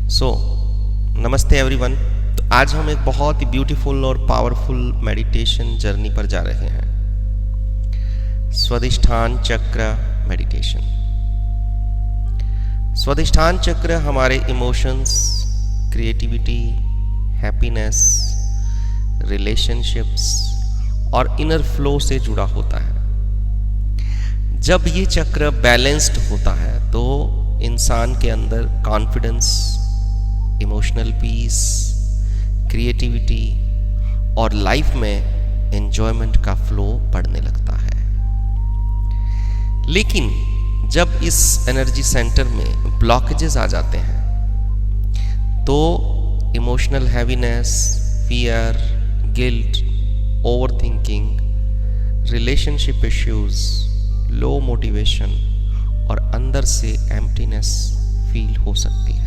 सो नमस्ते एवरीवन। तो आज हम एक बहुत ही ब्यूटीफुल और पावरफुल मेडिटेशन जर्नी पर जा रहे हैं, स्वादिष्ठान चक्र मेडिटेशन। स्वादिष्ठान चक्र हमारे इमोशंस, क्रिएटिविटी, हैप्पीनेस, रिलेशनशिप्स और इनर फ्लो से जुड़ा होता है। जब ये चक्र बैलेंस्ड होता है तो इंसान के अंदर कॉन्फिडेंस, इमोशनल पीस, क्रिएटिविटी और लाइफ में एंजॉयमेंट का फ्लो बढ़ने लगता है। लेकिन जब इस एनर्जी सेंटर में ब्लॉकेजेस आ जाते हैं तो emotional heaviness, fear, guilt, overthinking, relationship issues, low motivation और अंदर से एम्प्टीनेस फील हो सकती है।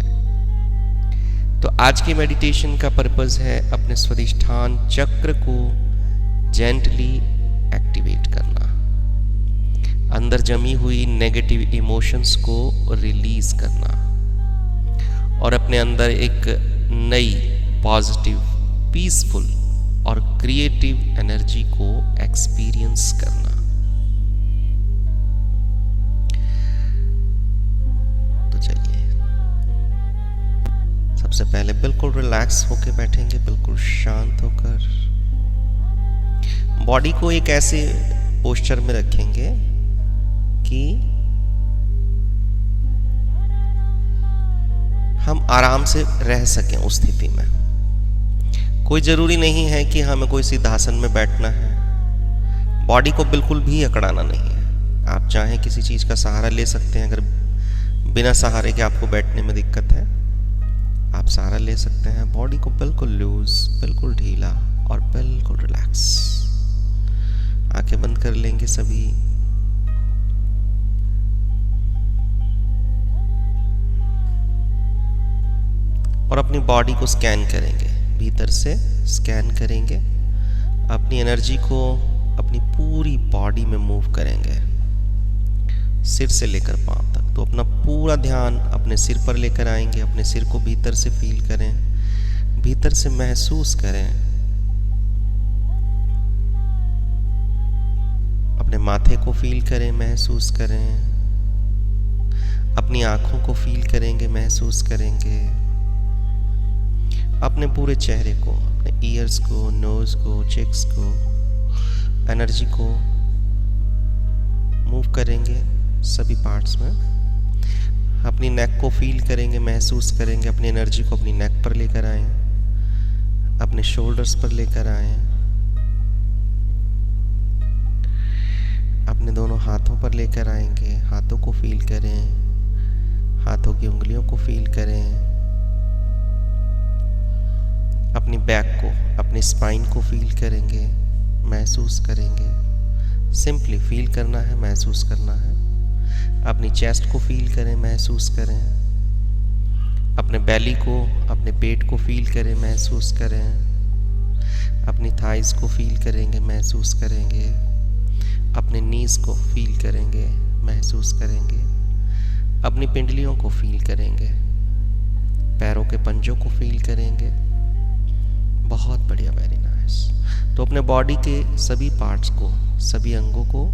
तो आज की मेडिटेशन का पर्पस है अपने स्वादिष्ठान चक्र को जेंटली एक्टिवेट करना, अंदर जमी हुई नेगेटिव इमोशंस को रिलीज करना और अपने अंदर एक नई पॉजिटिव, पीसफुल और क्रिएटिव एनर्जी को एक्सपीरियंस करना। सबसे पहले बिल्कुल रिलैक्स होकर बैठेंगे, बिल्कुल शांत होकर। बॉडी को एक ऐसे पोस्चर में रखेंगे कि हम आराम से रह सकें उस स्थिति में। कोई जरूरी नहीं है कि हमें कोई सिद्धासन में बैठना है। बॉडी को बिल्कुल भी अकड़ाना नहीं है। आप चाहें किसी चीज का सहारा ले सकते हैं। अगर बिना सहारे के आपको बैठने में दिक्कत है, आप सहारा ले सकते हैं। बॉडी को बिल्कुल लूज, बिल्कुल ढीला और बिल्कुल रिलैक्स। आंखें बंद कर लेंगे सभी। और अपनी बॉडी को स्कैन करेंगे, भीतर से स्कैन करेंगे। अपनी एनर्जी को अपनी पूरी बॉडी में मूव करेंगे, सिर से लेकर पांव तक। तो अपना पूरा ध्यान अपने सिर पर लेकर आएंगे। अपने सिर को भीतर से फील करें, भीतर से महसूस करें। अपने माथे को फील करें, महसूस करें। अपनी आंखों को फील करेंगे, महसूस करेंगे। अपने पूरे चेहरे को, अपने ईयर्स को, नोज को, चेक्स को, एनर्जी को मूव करेंगे सभी पार्ट्स में। अपनी नेक को फील करेंगे, महसूस करेंगे। अपनी एनर्जी को अपनी नेक पर लेकर आए, अपने शोल्डर्स पर लेकर आए, अपने दोनों हाथों पर लेकर आएंगे। हाथों को फील करें, हाथों की उंगलियों को फील करें। अपनी बैक को, अपनी स्पाइन को फील करेंगे, महसूस करेंगे। सिंपली फील करना है, महसूस करना है। अपनी चेस्ट को फील करें, महसूस करें। अपने बेली को, अपने पेट को फील करें, महसूस करें। अपनी थाइस को फील करेंगे, महसूस करेंगे। अपने नीज को फील करेंगे, महसूस करेंगे। अपनी पिंडलियों को फील करेंगे, पैरों के पंजों को फील करेंगे। बहुत बढ़िया, वेरी नाइस। तो अपने बॉडी के सभी पार्ट्स को, सभी अंगों को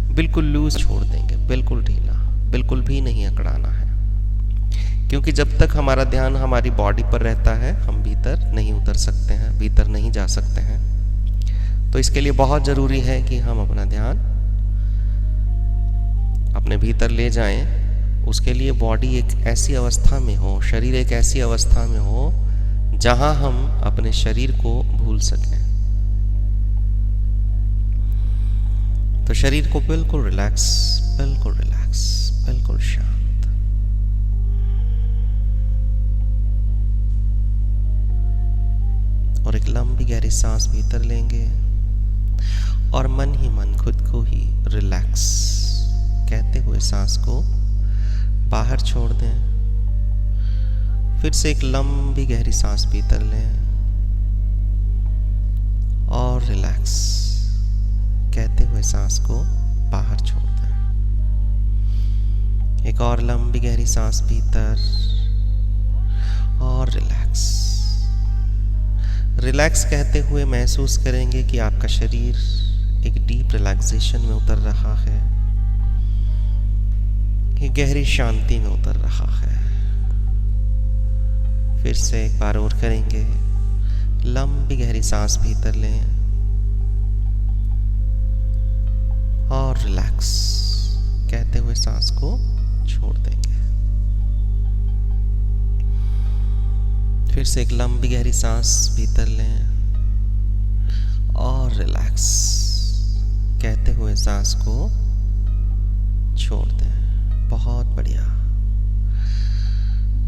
बिल्कुल लूज छोड़ देंगे, बिल्कुल ढीला, बिल्कुल भी नहीं अकड़ाना है। क्योंकि जब तक हमारा ध्यान हमारी बॉडी पर रहता है, हम भीतर नहीं उतर सकते हैं, भीतर नहीं जा सकते हैं। तो इसके लिए बहुत जरूरी है कि हम अपना ध्यान अपने भीतर ले जाएं। उसके लिए बॉडी एक ऐसी अवस्था में हो, शरीर एक ऐसी अवस्था में हो जहां हम अपने शरीर को भूल सकें। तो शरीर को बिल्कुल रिलैक्स, बिल्कुल रिलैक्स, बिल्कुल शांत। और एक लंबी गहरी सांस भीतर लेंगे और मन ही मन खुद को ही रिलैक्स कहते हुए सांस को बाहर छोड़ दें। फिर से एक लंबी गहरी सांस भीतर लें और रिलैक्स कहते हुए सांस को बाहर छोड़ दें। एक और लंबी गहरी सांस भीतर रिलैक्स कहते हुए महसूस करेंगे कि आपका शरीर एक डीप रिलैक्सेशन में उतर रहा है, एक गहरी शांति में उतर रहा है। फिर से एक बार और करेंगे। लंबी गहरी सांस भीतर लें और रिलैक्स कहते हुए सांस को छोड़ देंगे। फिर से एक लंबी गहरी सांस भीतर लें और रिलैक्स कहते हुए सांस को छोड़ दें। बहुत बढ़िया,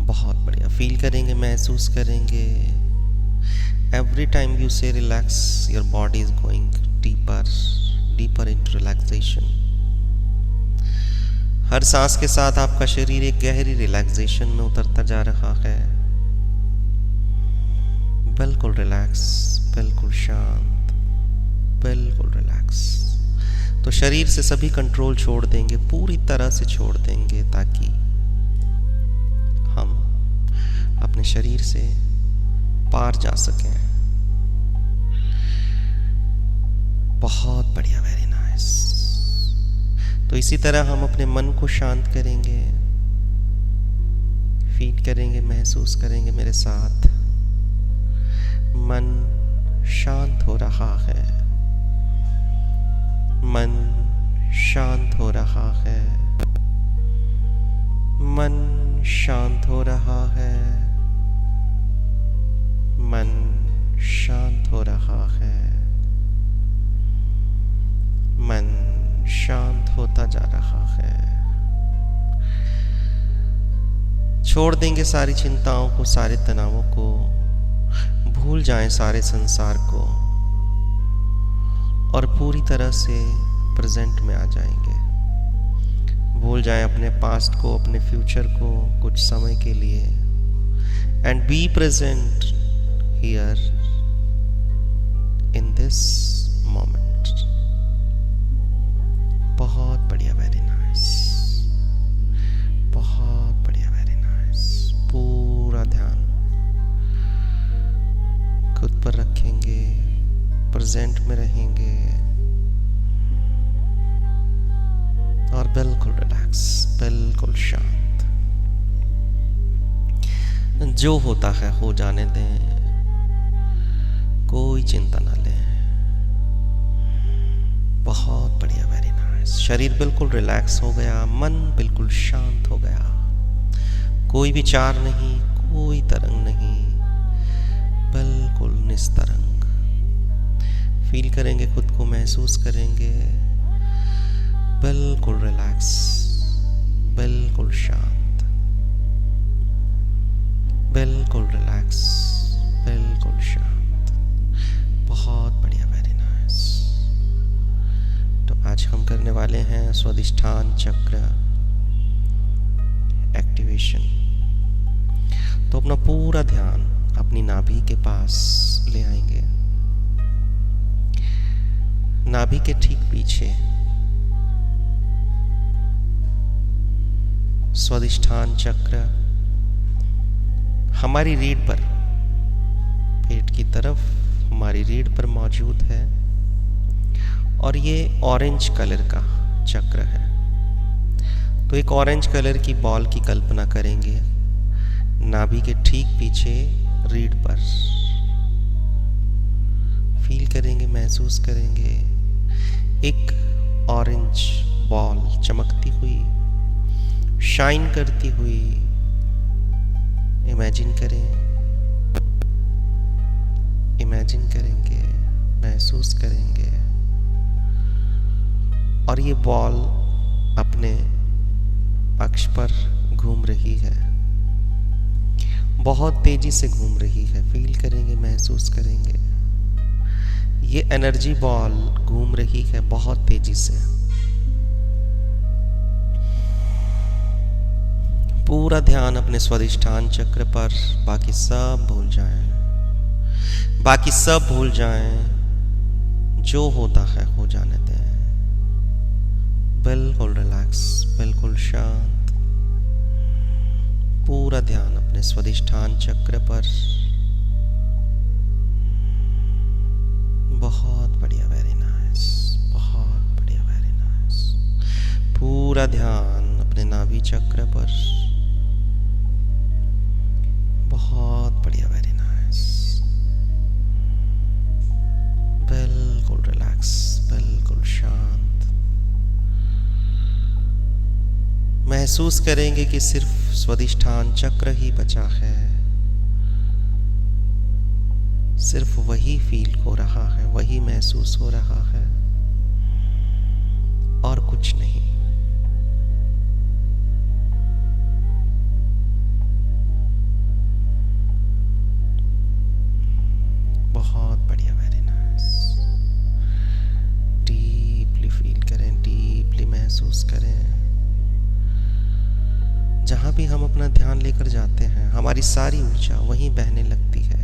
बहुत बढ़िया। फील करेंगे, महसूस करेंगे। Every time you say relax, your body is going deeper into relaxation. हर सांस के साथ आपका शरीर एक गहरी रिलैक्सेशन में उतरता जा रहा है। बिल्कुल रिलैक्स, बिल्कुल शांत, बिल्कुल रिलैक्स। तो शरीर से सभी कंट्रोल छोड़ देंगे, पूरी तरह से छोड़ देंगे, ताकि हम अपने शरीर से पार जा सकें। बहुत बढ़िया, वेरी नाइस। तो इसी तरह हम अपने मन को शांत करेंगे। फील करेंगे, महसूस करेंगे मेरे साथ। मन शांत हो रहा है, मन शांत हो रहा है, मन शांत हो रहा है, मन शांत हो रहा है, मन शांत होता जा रहा है। छोड़ देंगे सारी चिंताओं को, सारे तनावों को। भूल जाएं सारे संसार को और पूरी तरह से प्रेजेंट में आ जाएंगे। भूल जाएं अपने पास्ट को, अपने फ्यूचर को कुछ समय के लिए। And be present here in this moment. बहुत बढ़िया, वेरी नाइस। बहुत बढ़िया, वेरी नाइस। पूरा ध्यान खुद पर रखेंगे, प्रेजेंट में रहेंगे और बिल्कुल रिलैक्स, बिल्कुल शांत। जो होता है हो जाने दें, कोई चिंता ना लें। बहुत बढ़िया, वेरी नाइस। शरीर बिल्कुल रिलैक्स हो गया, मन बिल्कुल शांत हो गया। कोई विचार नहीं, कोई तरंग नहीं, बिल्कुल निस्तरंग। फील करेंगे खुद को, महसूस करेंगे। बिल्कुल रिलैक्स, बिल्कुल शांत, बिल्कुल रिलैक्स, बिल्कुल शांत। बहुत बढ़िया, वेरी नाइस। तो आज हम करने वाले हैं स्वादिष्ठान चक्र एक्टिवेशन। तो अपना पूरा ध्यान अपनी नाभि के पास ले आएंगे। नाभि के ठीक पीछे स्वादिष्ठान चक्र हमारी रीढ़ पर, पेट की तरफ हमारी रीढ़ पर मौजूद है और ये ऑरेंज कलर का चक्र है। तो एक ऑरेंज कलर की बॉल की कल्पना करेंगे नाभि के ठीक पीछे रीढ़ पर। फील करेंगे, महसूस करेंगे एक ऑरेंज बॉल चमकती हुई, शाइन करती हुई। इमेजिन करें, इमेजिन करेंगे, महसूस करेंगे। और ये बॉल अपने अक्ष पर घूम रही है, बहुत तेजी से घूम रही है। फील करेंगे, महसूस करेंगे ये एनर्जी बॉल घूम रही है बहुत तेजी से। पूरा ध्यान अपने स्वादिष्ठान चक्र पर। बाकी सब भूल जाएं, बाकी सब भूल जाएं। जो होता है हो जाने दें। बिल्कुल रिलैक्स, बिल्कुल शांत। पूरा ध्यान अपने स्वादिष्ठान चक्र पर। बहुत बढ़िया, वेरी नाइस, बहुत बढ़िया, वेरी नाइस। पूरा ध्यान अपने नाभि चक्र पर। बहुत बढ़िया, वेरी नाइस। बिल्कुल रिलैक्स, बिल्कुल शांत। महसूस करेंगे कि सिर्फ स्वादिष्ठान चक्र ही बचा है, सिर्फ वही फील हो रहा है, वही महसूस हो रहा है और कुछ नहीं। बहुत बढ़िया, वेरी नाइस। डीपली फील करें, डीपली महसूस करें। जहां भी हम अपना ध्यान लेकर जाते हैं, हमारी सारी ऊर्जा वहीं बहने लगती है।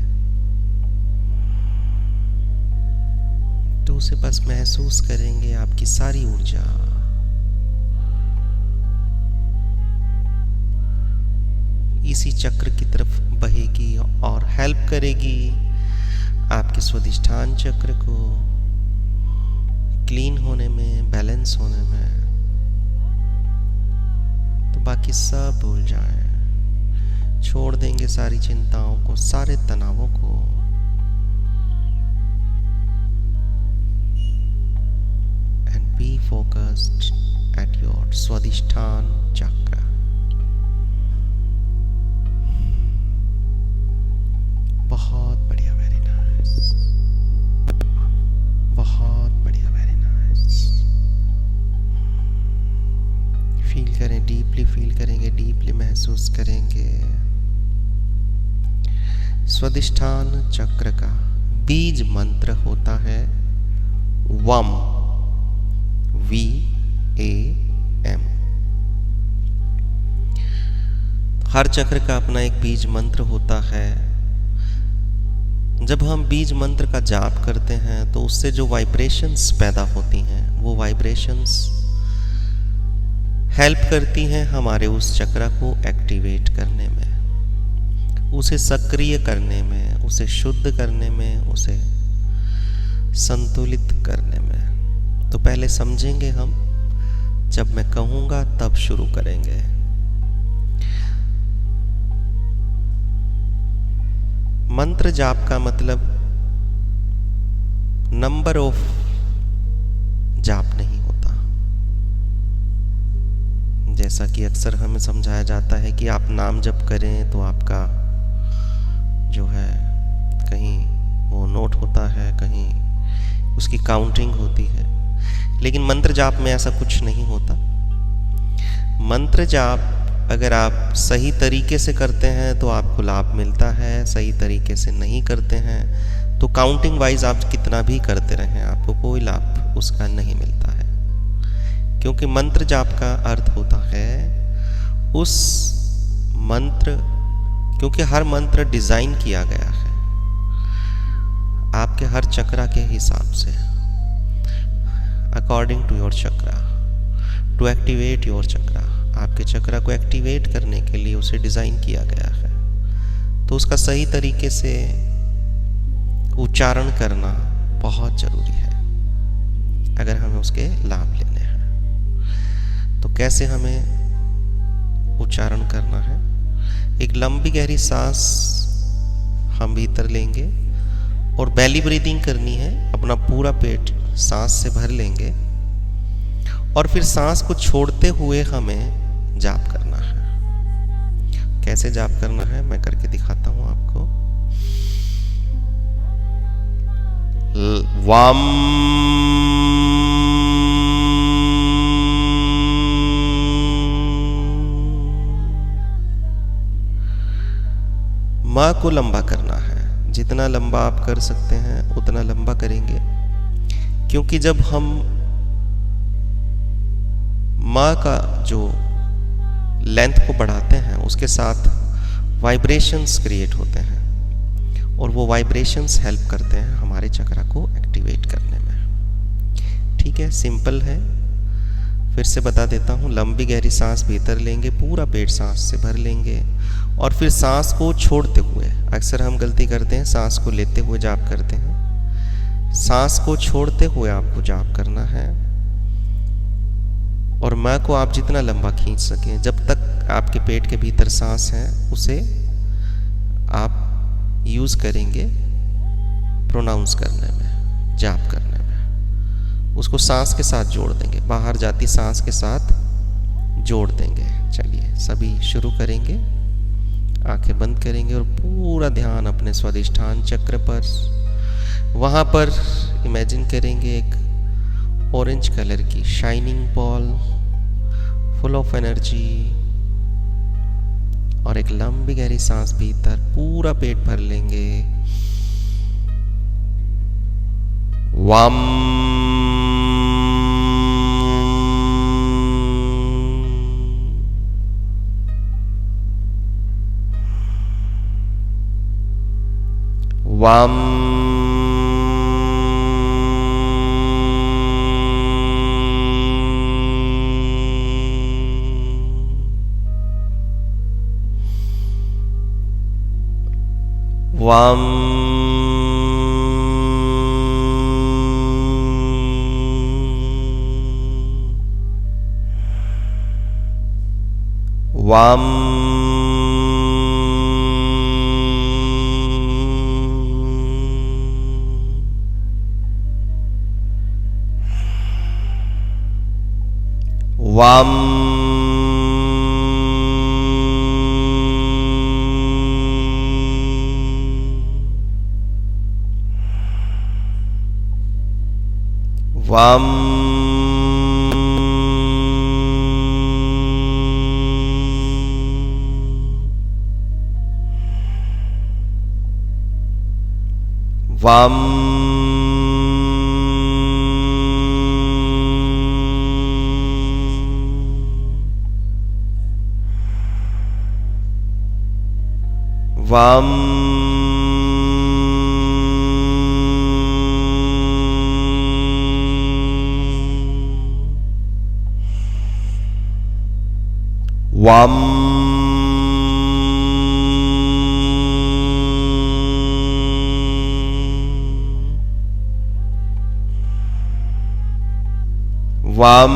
तो उसे बस महसूस करेंगे, आपकी सारी ऊर्जा इसी चक्र की तरफ बहेगी और हेल्प करेगी आपके स्वादिष्ठान चक्र को क्लीन होने में, बैलेंस होने में। तो बाकी सब भूल जाएं, छोड़ देंगे सारी चिंताओं को, सारे तनावों को। And be focused at your Swadhisthana chakra. बहुत बढ़िया, वेरी नाइस, बहुत बढ़िया, वेरी नाइस। फील करें, डीपली फील करेंगे, डीपली महसूस करेंगे। स्वादिष्ठान चक्र का बीज मंत्र होता है वम, VAM। हर चक्र का अपना एक बीज मंत्र होता है। जब हम बीज मंत्र का जाप करते हैं तो उससे जो वाइब्रेशंस पैदा होती हैं, वो वाइब्रेशंस हेल्प करती हैं हमारे उस चक्र को एक्टिवेट करने में, उसे सक्रिय करने में, उसे शुद्ध करने में, उसे संतुलित करने में। तो पहले समझेंगे हम, जब मैं कहूँगा तब शुरू करेंगे। मंत्र जाप का मतलब नंबर ऑफ जाप नहीं होता। जैसा कि अक्सर हमें समझाया जाता है कि आप नाम जप करें तो आपका जो है कहीं वो नोट होता है, कहीं उसकी काउंटिंग होती है। लेकिन मंत्र जाप में ऐसा कुछ नहीं होता। मंत्र जाप अगर आप सही तरीके से करते हैं तो आपको लाभ मिलता है, सही तरीके से नहीं करते हैं तो काउंटिंग वाइज आप कितना भी करते रहें, आपको कोई लाभ उसका नहीं मिलता है। क्योंकि मंत्र जाप का अर्थ होता है उस मंत्र, क्योंकि हर मंत्र डिजाइन किया गया है आपके हर चक्र के हिसाब से, अकॉर्डिंग टू योर चक्र, टू एक्टिवेट योर चक्र। आपके चक्र को एक्टिवेट करने के लिए उसे डिजाइन किया गया है। तो उसका सही तरीके से उच्चारण करना बहुत जरूरी है अगर हमें उसके लाभ लेने हैं। तो कैसे हमें उच्चारण करना है? एक लंबी गहरी सांस हम भीतर लेंगे और बेली ब्रीदिंग करनी है। अपना पूरा पेट सांस से भर लेंगे और फिर सांस को छोड़ते हुए हमें जाप करना है। कैसे जाप करना है मैं करके दिखाता हूं आपको। वम माँ को लंबा करना है। जितना लंबा आप कर सकते हैं उतना लंबा करेंगे, क्योंकि जब हम माँ का जो लेंथ को बढ़ाते हैं उसके साथ वाइब्रेशंस क्रिएट होते हैं और वो वाइब्रेशंस हेल्प करते हैं हमारे चक्र को एक्टिवेट करने में। ठीक है, सिंपल है। फिर से बता देता हूँ। लंबी गहरी सांस भीतर लेंगे, पूरा पेट सांस से भर लेंगे और फिर सांस को छोड़ते हुए, अक्सर हम गलती करते हैं सांस को लेते हुए जाप करते हैं, सांस को छोड़ते हुए आपको जाप करना है और मैं को आप जितना लंबा खींच सकें। जब तक आपके पेट के भीतर सांस है उसे आप यूज़ करेंगे प्रोनाउंस करने में, जाप करने में। उसको सांस के साथ जोड़ देंगे, बाहर जाती सांस के साथ जोड़ देंगे। चलिए सभी शुरू करेंगे। आंखें बंद करेंगे और पूरा ध्यान अपने स्वादिष्ठान चक्र पर। वहाँ पर इमेजिन करेंगे एक ऑरेंज कलर की shining ball full of energy, और एक लंबी गहरी सांस भीतर पूरा पेट भर लेंगे। वाम वाम वाम वाम वाम वाम वाम वाम वाम वाम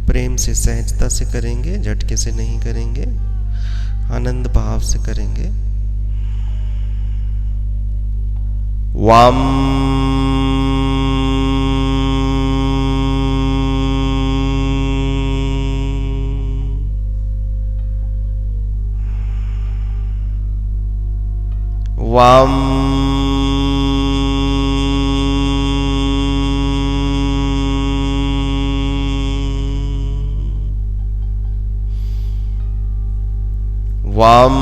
प्रेम से, सहजता से करेंगे, झटके से नहीं करेंगे, आनंद भाव से करेंगे। वाम वाम वाम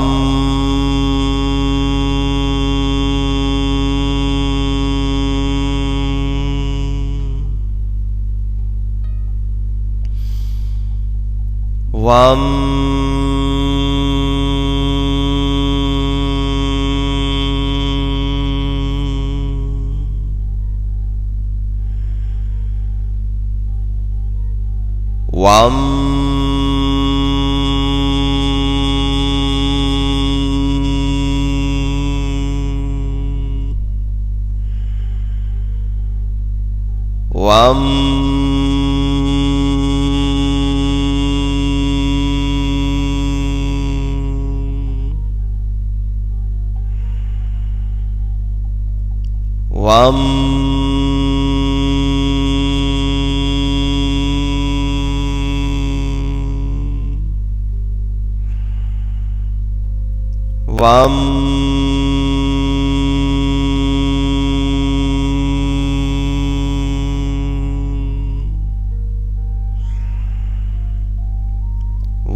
वाम वाम वाम वाम वाम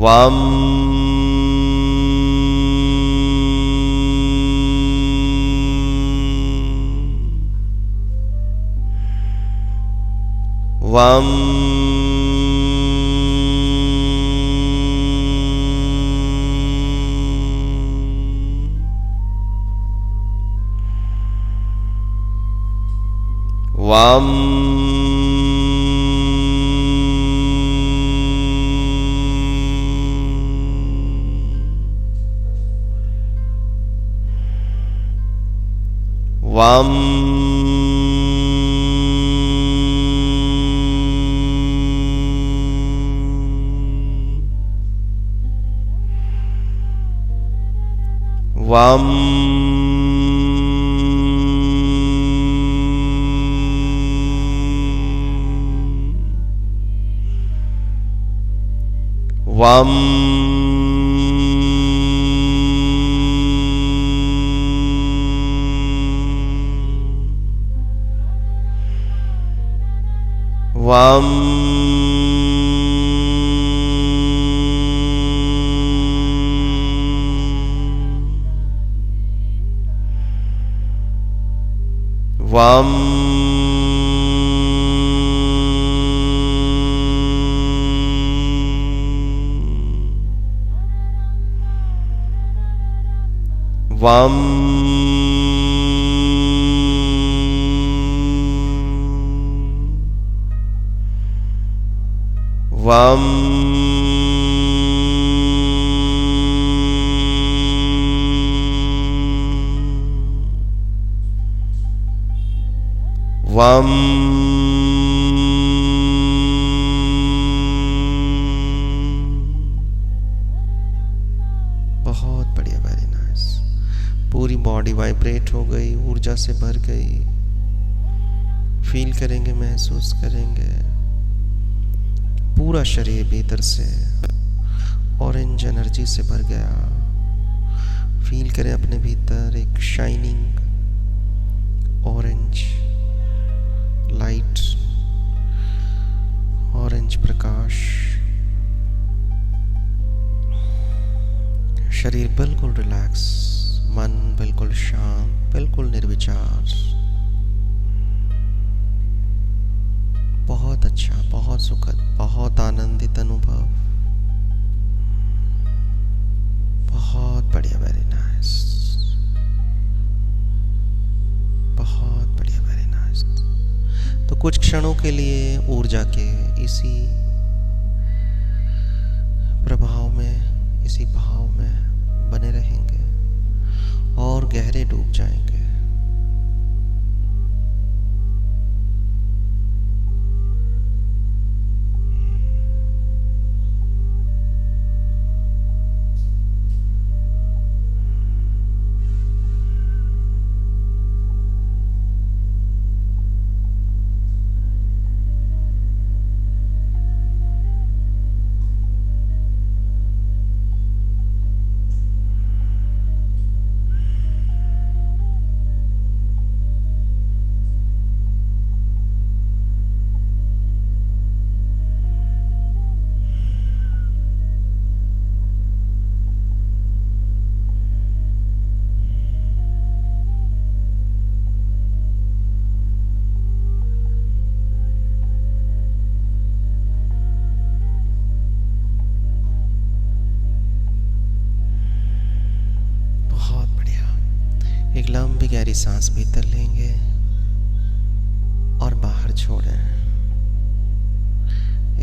वाम वाम वाम वाम वाम वाम वाम वाम वाम वाम वाम बहुत बढ़िया, वेरी नाइस। पूरी बॉडी वाइब्रेट हो गई, ऊर्जा से भर गई। फील करेंगे, महसूस करेंगे पूरा शरीर भीतर से ऑरेंज एनर्जी से भर गया। फील करें अपने भीतर एक शाइनिंग ऑरेंज लाइट, ऑरेंज प्रकाश। शरीर बिल्कुल रिलैक्स, मन बिल्कुल शांत, बिल्कुल निर्विचार। बहुत अच्छा, बहुत सुखद, बहुत आनंदित अनुभव। बहुत बढ़िया, वेरी नाइस। बहुत बढ़िया, वेरी नाइस। तो कुछ क्षणों के लिए ऊर्जा के इसी प्रभाव में, इसी भाव में बने रहेंगे और गहरे डूब जाएंगे। एक लंबी गहरी सांस भीतर लेंगे और बाहर छोड़ें।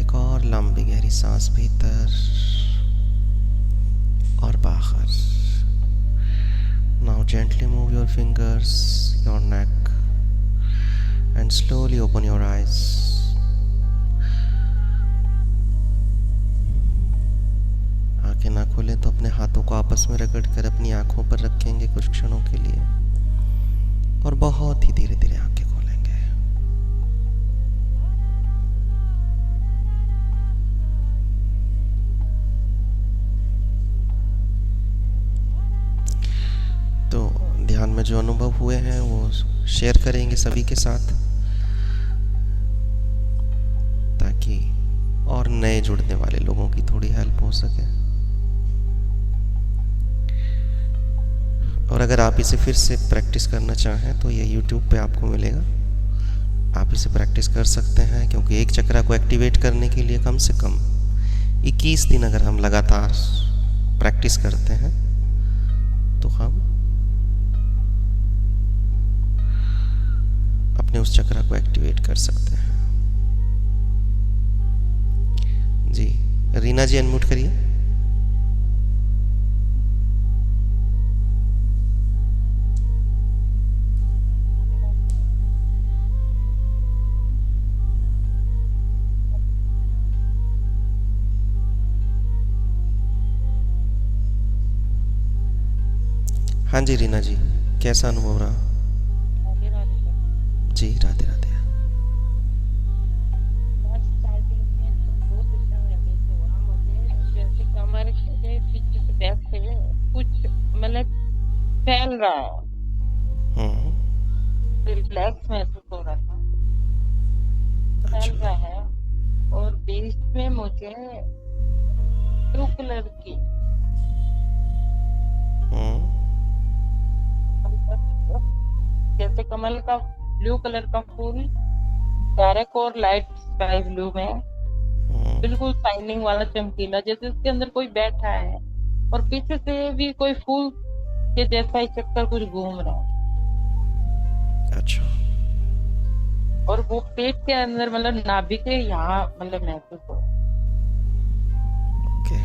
एक और लंबी गहरी सांस भीतर और बाहर। Now gently move your fingers, your neck, and slowly open your eyes. आंखें ना खोलें तो अपने हाथों को आपस में रगड़ कर अपनी आंखों पर रखेंगे कुछ क्षणों के लिए और बहुत ही धीरे धीरे आंखें खोलेंगे। तो ध्यान में जो अनुभव हुए हैं वो शेयर करेंगे सभी के साथ, ताकि और नए जुड़ने वाले लोगों की थोड़ी हेल्प हो सके। और अगर आप इसे फिर से प्रैक्टिस करना चाहें तो ये YouTube पे आपको मिलेगा, आप इसे प्रैक्टिस कर सकते हैं। क्योंकि एक चक्रा को एक्टिवेट करने के लिए कम से कम 21 दिन अगर हम लगातार प्रैक्टिस करते हैं तो हम अपने उस चक्रा को एक्टिवेट कर सकते हैं। जी रीना जी अनम्यूट करिए। हाँ जी रीना जी, कैसा अनुभव रहा? राधे राधे सर। जी राधे राधे। सर स्टार्टिंग में तो बहुत अच्छा महसूस हुआ मुझे, जैसे कमर के पीछे से बैक से कुछ मतलब फैल रहा है, हम्म। रिलैक्स महसूस हो रहा था, फैल अच्छा। रहा है। और बीच में मुझे ब्लू कलर की हम्म। मतलब जैसे कमल का ब्लू कलर का फूल डायरेक्ट और लाइट स्काई ब्लू में हम्म। बिल्कुल शाइनिंग वाला चमकीला, जैसे उसके अंदर कोई बैठा है और पीछे से भी कोई फूल के जैसा ही चक्कर कुछ घूम रहा है। अच्छा। और वो पेट के अंदर मतलब नाभि के यहाँ मतलब महसूस हो रहा ओके।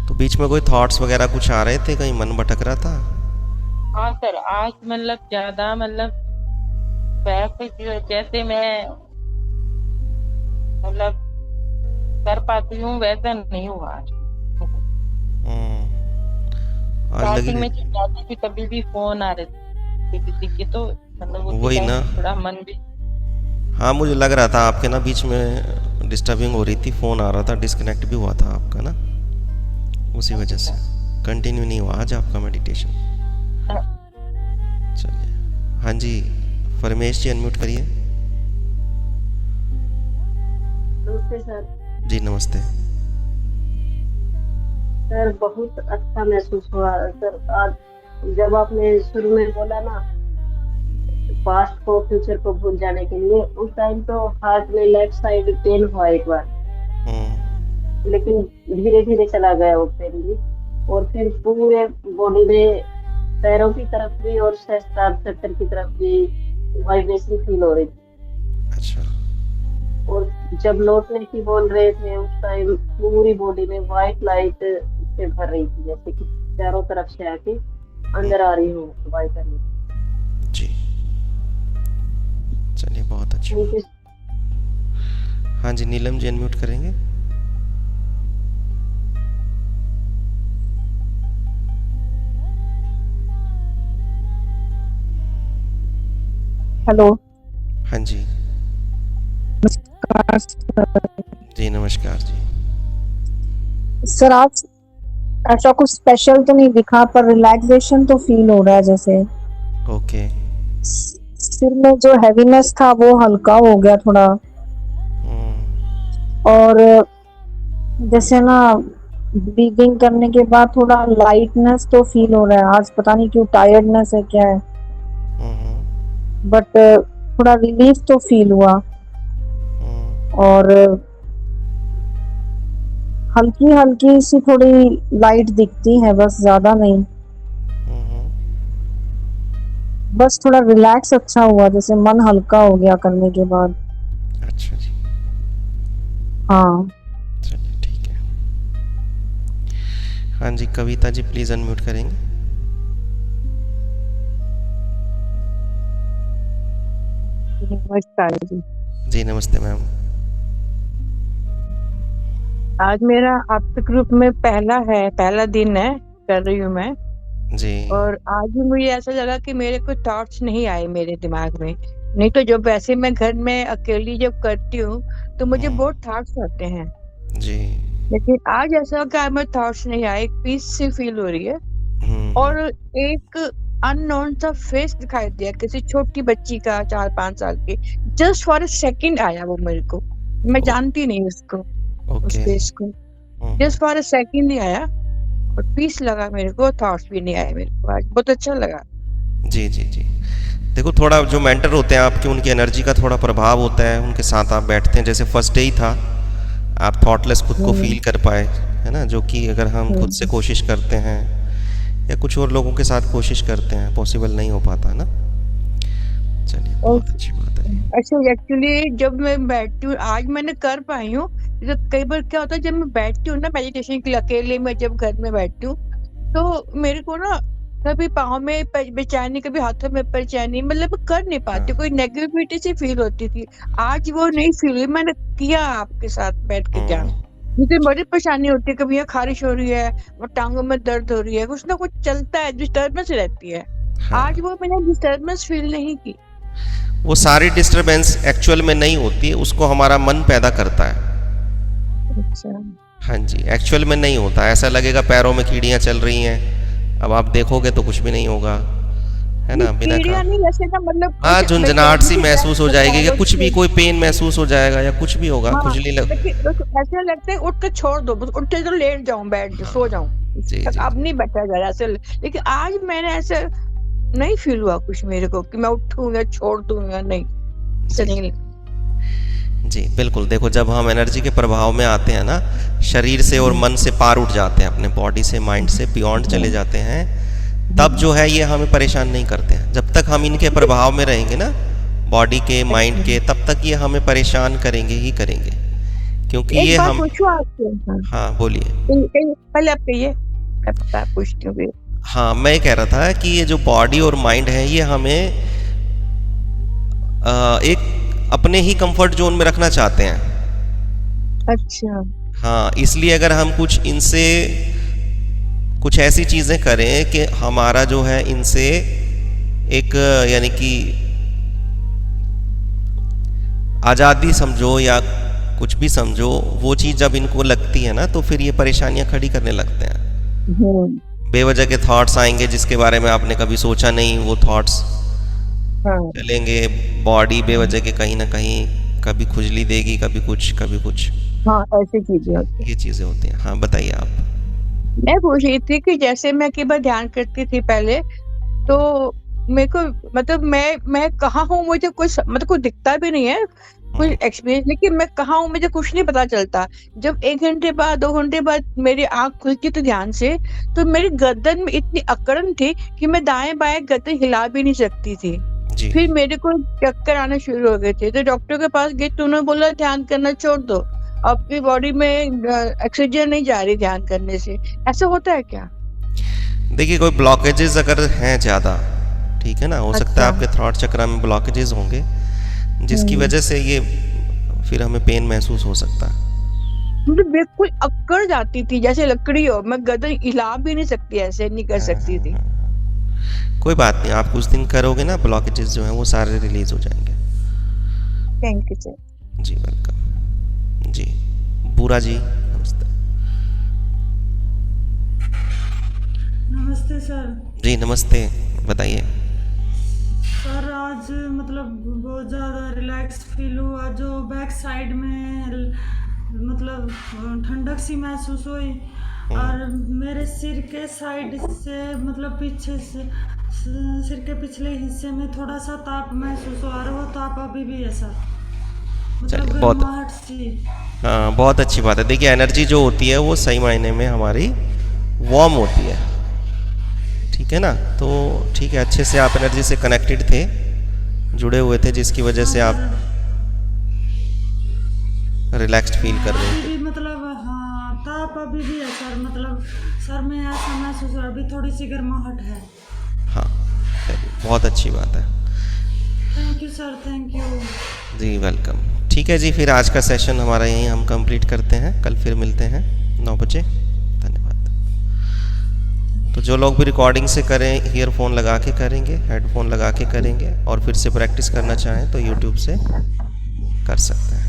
तो बीच में कोई थॉट्स वगैरह कुछ आ रहे थे, कहीं मन भटक रहा था? है। हाँ सर, आज मतलब ज्यादा मतलब वैसे जैसे मैं मतलब कर पाती हूँ वैसा नहीं हुआ आज। हम्म। आज स्टार्टिंग लगी। में जब जाती थी तभी भी फोन आ रहे थे किसी के, तो मतलब उसी वही टाइम ना। थोड़ा मन भी। हाँ मुझे लग रहा था आपके ना बीच में डिस्टर्बिंग हो रही थी, फ़ोन आ रहा था, डिस्कनेक्ट भी हुआ था आपका ना, उसी वजह से अच्छा। कंटिन्यू नहीं हुआ आज आपका मेडिटेशन। चलिए। हाँ जी, फरमेश जी अनम्यूट करिए। नमस्ते सर। जी नमस्ते। सर बहुत अच्छा महसूस हुआ सर आज, जब आपने शुरू में बोला ना पास्ट को फ्यूचर को भूल जाने के लिए, उस टाइम तो हार्ट में लेफ्ट साइड पेन हुआ एक बार, हम्म। लेकिन धीरे धीरे चला गया वो पेन भी। और फिर पूरे बॉडी में पैरों की तरफ भी और सहस्त्रार चक्र की तरफ भी वाइब्रेशन फील हो रही थी। अच्छा। और जब लौटने की बोल रहे थे उस टाइम पूरी बॉडी में व्हाइट लाइट से भर रही थी, जैसे कि चारों तरफ से आके अंदर आ रही हो वाइट लाइट। जी। चलिए बहुत अच्छी थैंक यू। बात। हाँ जी नीलम जी अनम्यूट करेंगे। हेलो। हाँ जी। नमस्कार जी नमस्कार जी। सर, आज ऐसा कुछ स्पेशल तो नहीं दिखा पर रिलैक्सेशन तो फील हो रहा है, जैसे ओके। सिर में जो हैवीनेस था वो हल्का हो गया थोड़ा। हम्म। और जैसे ना ब्रीदिंग करने के बाद थोड़ा लाइटनेस तो फील हो रहा है, आज पता नहीं क्यों टायर्डनेस है क्या है, हम्म। बट थोड़ा रिलीफ तो फील हुआ। हम्म। और हल्की हल्की सी थोड़ी लाइट दिखती है, बस ज्यादा नहीं। हम्म। बस थोड़ा रिलैक्स अच्छा हुआ, जैसे मन हल्का हो गया करने के बाद। अच्छा जी। हाँ। चलिए ठीक है। हाँ जी कविता जी प्लीज़ अनम्यूट करेंगे। नमस्कार जी। जी नमस्ते मैम। आज मेरा आपके ग्रुप में पहला दिन है, कर रही हूँ मैं। जी। और आज भी मुझे ऐसा लगा कि मेरे कोई थॉट्स नहीं आए मेरे दिमाग में। नहीं तो जब वैसे मैं घर में अकेली जब करती हूँ तो मुझे हम्म। बहुत थॉट्स आते हैं। जी। लेकिन आज ऐसा कि मैं थॉट्स नहीं आए, एक पीस सी फील हो रही है। हम्म। और एक अननोन सा फेस दिखाई दिया, किसी छोटी बच्ची का, 4-5 साल की। जस्ट फॉर अ सेकंड आया वो मेरे को, मैं ओ, जानती नहीं उसको, उस ओके। फेस को। जस्ट फॉर अ सेकंड ही आया और पीस लगा मेरे को, थॉट्स भी नहीं आए मेरे को, आज बहुत अच्छा लगा। जी जी जी। देखो थोड़ा जो मेंटर होते हैं आपके, उनकी एनर्जी का थोड़ा प्रभाव होता है, उनके साथ आप बैठते हैं, जैसे फर्स्ट डे ही था, आप थॉटलेस खुद को हम्म। फील कर पाए, है ना, जो कि अगर हम खुद से हम्म। कोशिश करते हैं या कुछ और लोगों के साथ कोशिश करते हैं पॉसिबल नहीं हो पाता है ना। चलिए और बहुत अच्छी बात है। अच्छा, एक्चुअली जब मैं बैठती हूँ, आज मैंने कर पाई हूँ। तो कई बार क्या होता है, जब मैं बैठती हूँ ना मेडिटेशन के लिए अकेले में, जब घर में बैठती हूँ तो मेरे को ना कभी पाँव में बेचैनी, कभी हाथों में बेचैनी, मतलब कर नहीं हाँ। पाती, कोई नेगेटिविटी सी फील होती थी। आज वो नहीं फील हुई, मैंने किया आपके साथ बैठ के हम्म। ध्यान। मुझे बड़ी परेशानी होती है, कभी यहाँ खारिश हो रही है और टांगों में दर्द हो रही है, कुछ ना कुछ चलता है, डिस्टर्बेंस रहती है। हाँ, आज वो मैंने डिस्टर्बेंस फील नहीं की। वो सारी डिस्टरबेंस एक्चुअल में नहीं होती है, उसको हमारा मन पैदा करता है। अच्छा। हाँ जी, एक्चुअल में नहीं होता। ऐसा लगेगा पैरों में कीड़ियाँ चल रही हैं, अब आप देखोगे तो कुछ भी नहीं होगा, है ना, बिना कीड़ियाँ खा नहीं, ऐसे ना मतलब हाँ, कुछ झुंझुनाहट सी मेकेनिकल महसूस हो जाएगी कि कुछ भी, कोई पेन महसूस हो जाएगा या कुछ भी होगा, हाँ, खुजली लग लेकिन ऐसे लगता है उठ के छोड़ दो, बस उठ के तो लेट जाऊं, बैठ हाँ, सो जाऊं, जी, जी, अब जी। नहीं बैठा जा रहा ऐसे। लेकिन आज मैंने ऐसे नहीं फील हुआ कुछ मेरे को कि मैं उठूं या छोड़ दूं या नहीं, ऐसे जी, नहीं। जी, बिल्कुल। देखो, जब हम एनर्जी के प्रभाव में आते हैं ना, शरीर से और मन से पार उठ जाते हैं, अपने बॉडी से, माइंड से बियॉन्ड चले जाते हैं, तब जो है ये हमें परेशान नहीं करते हैं। जब तक हम इनके प्रभाव में रहेंगे ना, बॉडी के, माइंड के, तब तक ये हमें परेशान करेंगे ही करेंगे, क्योंकि एक ये बात हम पूछूं आपसे? हाँ, हाँ, बोलिए। पहले आप कहिए, मैं पता पूछती हूँ। हाँ, मैं ये कह रहा था कि ये जो बॉडी और माइंड है, ये हमें एक अपने ही कंफर्ट जोन में रखना चाहते हैं। अच्छा। हाँ, इसलिए अगर हम कुछ इनसे कुछ ऐसी चीज़ें करें कि हमारा जो है इनसे एक, यानी कि आज़ादी समझो या कुछ भी समझो, वो चीज़ जब इनको लगती है ना, तो फिर ये परेशानियां खड़ी करने लगते हैं। बेवजह के थॉट्स आएंगे जिसके बारे में आपने कभी सोचा नहीं, वो थॉट्स हाँ, चलेंगे। बॉडी बेवजह के कहीं ना कहीं कभी खुजली देगी, कभी कुछ, कभी कुछ, हाँ, ऐसी चीजें होती हैं। ये चीज़ें होती हैं। हाँ, बताइए आप। मैं पूछ रही थी कि जैसे मैं कई बार ध्यान करती थी पहले, तो मेरे को मतलब मैं कहाँ हूँ मुझे कुछ मतलब कुछ दिखता भी नहीं है, कुछ एक्सपीरियंस, लेकिन मैं कहाँ हूँ मुझे कुछ नहीं पता चलता। जब 1 घंटे बाद 2 घंटे बाद मेरी आँख खुलती थी ध्यान से, तो मेरी गर्दन में इतनी अकड़न थी कि मैं दाएं-बाएं गर्दन हिला भी नहीं सकती थी। जी, फिर मेरे को चक्कर आने शुरू हो गए थे, तो डॉक्टर के पास गई तो उन्होंने बोला ध्यान करना छोड़ दो, आपकी बॉडी में ऑक्सीजन नहीं जा रही ध्यान करने से। ऐसा होता है क्या? देखिए, कोई ब्लॉकेजेस अगर हैं ज़्यादा, ठीक है ना, हो सकता है अच्छा। आपके थ्रॉट चक्र में ब्लॉकेजेस होंगे, जिसकी वजह से ये फिर हमें पेन महसूस हो सकता है। मुझे बिल्कुल अकड़ जाती थी जैसे लकड़ी हो, मैं गर्दन हिला भी नहीं सकती, ऐसे नहीं कर सकती थी। कोई बात नहीं, आप कुछ दिन करोगे ना, ब्लॉकेजेस जो हैं वो सारे रिलीज हो जाएंगे। Thank you sir. जी, वेलकम। जी, बूरा जी, नमस्ते। नमस्ते सर। जी, नमस्ते, बताइए। सर आज मतलब बहुत ज़्यादा रिलैक्स फील हुआ, जो बैक साइड में मतलब ठंडक सी महसूस हुई, और मेरे सिर के साइड से मतलब पीछे से सिर के पिछले हिस्से में थोड़ा सा ताप महसूस हुआ, और वो ताप अभी भी है सर, मतलब चलिए, बहुत गर्माहट सी। हाँ, बहुत अच्छी बात है। देखिए, एनर्जी जो होती है वो सही मायने में हमारी वार्म होती है, ठीक है ना, तो ठीक है, अच्छे से आप एनर्जी से कनेक्टेड थे, जुड़े हुए थे, जिसकी वजह से आप रिलैक्स्ड फील कर रहे अभी थे। भी मतलब हाँ, ताप अभी भी है सर, मतलब सर में ऐसा महसूस हो रहा है, अभी थोड़ी सी गर्माहट है। हाँ, चलिए, बहुत अच्छी बात है। Thank you sir, thank you. जी, वेलकम। ठीक है जी, फिर आज का सेशन हमारा यहीं हम कंप्लीट करते हैं, कल फिर मिलते हैं 9 बजे। धन्यवाद। तो जो लोग भी रिकॉर्डिंग से करें, ईयरफोन लगा के करेंगे, हेडफोन लगा के करेंगे, और फिर से प्रैक्टिस करना चाहें तो यूट्यूब से कर सकते हैं।